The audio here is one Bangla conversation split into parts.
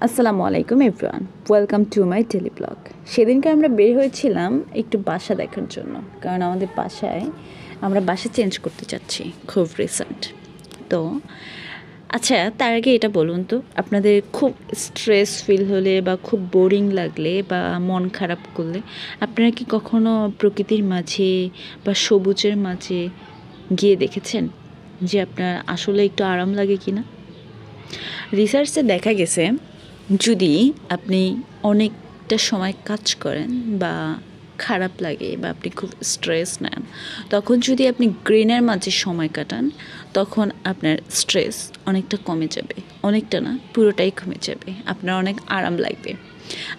আসসালামু আলাইকুম everyone, welcome to my daily blog. সেদিনকে আমরা বের হয়েছিলাম একটু বাসা দেখার জন্য, কারণ আমাদের বাসায় আমরা বাসা চেঞ্জ করতে চাচ্ছি খুব রিসেন্ট। তো আচ্ছা, তার আগে এটা বলুন তো, আপনাদের খুব স্ট্রেস ফিল হলে বা খুব বোরিং লাগলে বা মন খারাপ করলে আপনারা কি কখনো প্রকৃতির মাঝে বা সবুজের মাঝে গিয়ে দেখেছেন যে আপনার আসলে একটু আরাম লাগে কি না? রিসার্চে দেখা গেছে, যদি আপনি অনেকটা সময় কাজ করেন বা খারাপ লাগে বা আপনি খুব স্ট্রেস নেন, তখন যদি আপনি গ্রিনের মাঝে সময় কাটান, তখন আপনার স্ট্রেস অনেকটা কমে যাবে। অনেকটা না, পুরোটাই কমে যাবে, আপনার অনেক আরাম লাগবে।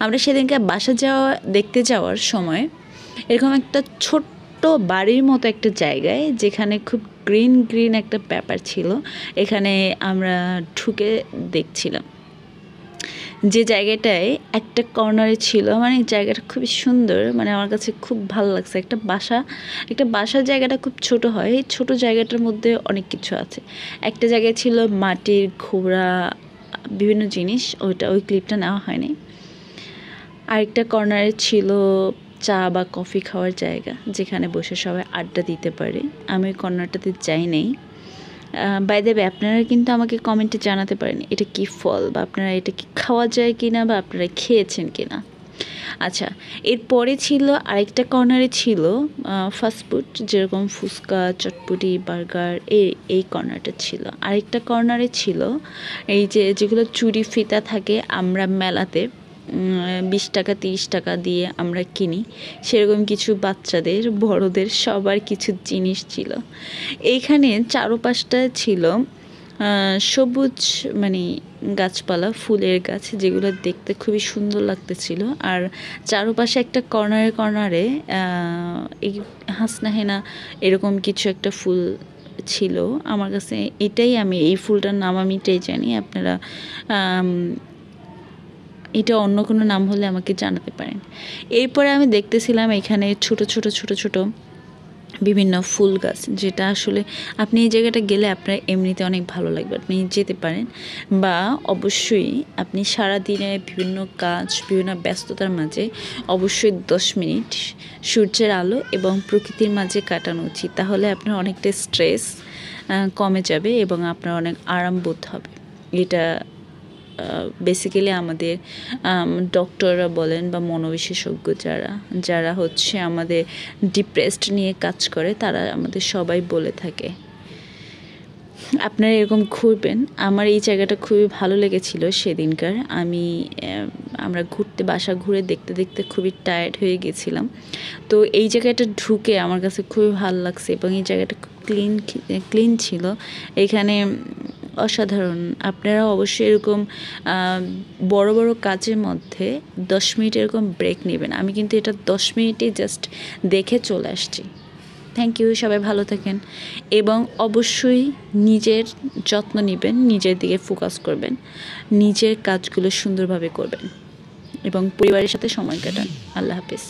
আমরা সেদিনকে বাসা দেখতে যাওয়ার সময় এরকম একটা ছোট্ট বাড়ির মতো একটা জায়গায়, যেখানে খুব গ্রিন গ্রিন একটা ব্যাপার ছিল, এখানে আমরা ঢুকে দেখছিলাম যে জায়গাটায় একটা কর্নারে ছিল, মানে জায়গাটা খুবই সুন্দর, মানে আমার কাছে খুব ভালো লাগছে। একটা বাসার জায়গাটা খুব ছোট হয়, এই ছোটো জায়গাটার মধ্যে অনেক কিছু আছে। একটা জায়গায় ছিল মাটির ঘোড়া, বিভিন্ন জিনিস, ওই ক্লিপটা নেওয়া হয়নি। আরেকটা কর্নারে ছিল চা বা কফি খাওয়ার জায়গা, যেখানে বসে সবাই আড্ডা দিতে পারে। আমি ওই কর্নারটাতে যাই নাই। বাই দ্য ওয়ে, আপনারা কিন্তু আমাকে কমেন্টে জানাতে পারেন এটা কি ফল, বা আপনারা এটা কি খাওয়া যায় কি না, বা আপনারা খেয়েছেন কি না। আচ্ছা, এরপরে ছিল আরেকটা কর্নারে ছিল ফাস্টফুড, যেরকম ফুচকা, চটপটি, বার্গার, এই কর্নারটা ছিল। আরেকটা কর্নারে ছিল এই যেগুলো চুড়ি ফিতা থাকে, আমরা মেলাতে 20 টাকা 30 টাকা দিয়ে আমরা কিনি, সেরকম কিছু বাচ্চাদের, বড়দের সবার কিছু জিনিস ছিল। এইখানে চারপাশটা ছিল সবুজ, মানে গাছপালা, ফুলের গাছ, যেগুলো দেখতে খুবই সুন্দর লাগতেছিল। আর চারপাশে একটা কর্নারে কর্নারে এই হাসনা হেনা এরকম কিছু একটা ফুল ছিল। আমার কাছে আমি এই ফুলটার নাম আমি এটাই জানি, আপনারা এটা অন্য কোনো নাম হলে আমাকে জানাতে পারেন। এরপরে আমি দেখতেছিলাম এখানে ছোট ছোট ছোট ছোট বিভিন্ন ফুল গাছ, যেটা আসলে আপনি এই জায়গাটা গেলে আপনার এমনিতে অনেক ভালো লাগবে, আপনি যেতে পারেন। বা অবশ্যই আপনি সারাদিনে বিভিন্ন কাজ, বিভিন্ন ব্যস্ততার মাঝে অবশ্যই 10 মিনিট সূর্যের আলো এবং প্রকৃতির মাঝে কাটানো উচিত, তাহলে আপনার অনেকটা স্ট্রেস কমে যাবে এবং আপনার অনেক আরাম বোধ হবে। এটা বেসিক্যালি আমাদের ডক্টররা বলেন বা মনোবিশেষজ্ঞ যারা হচ্ছে আমাদের ডিপ্রেসড নিয়ে কাজ করে, তারা আমাদের সবাই বলে থাকে আপনারা এরকম ঘুরবেন। আমার এই জায়গাটা খুবই ভালো লেগেছিল সেদিনকার। আমরা বাসা ঘুরে দেখতে দেখতে খুবই টায়ার্ড হয়ে গেছিলাম। তো এই জায়গাটা ঢুকে আমার কাছে খুবই ভালো লাগছে এবং এই জায়গাটা খুব ক্লিন ছিল। এখানে অসাধারণ। আপনারা অবশ্যই এরকম বড় বড় কাজের মধ্যে 10 মিনিট এরকম ব্রেক নেবেন। আমি কিন্তু এটা 10 মিনিটই জাস্ট দেখে চলে আসছি। থ্যাংক ইউ, সবাই ভালো থাকেন এবং অবশ্যই নিজের যত্ন নেবেন, নিজের দিকে ফোকাস করবেন, নিজের কাজগুলো সুন্দরভাবে করবেন এবং পরিবারের সাথে সময় কাটান। আল্লাহ হাফেজ।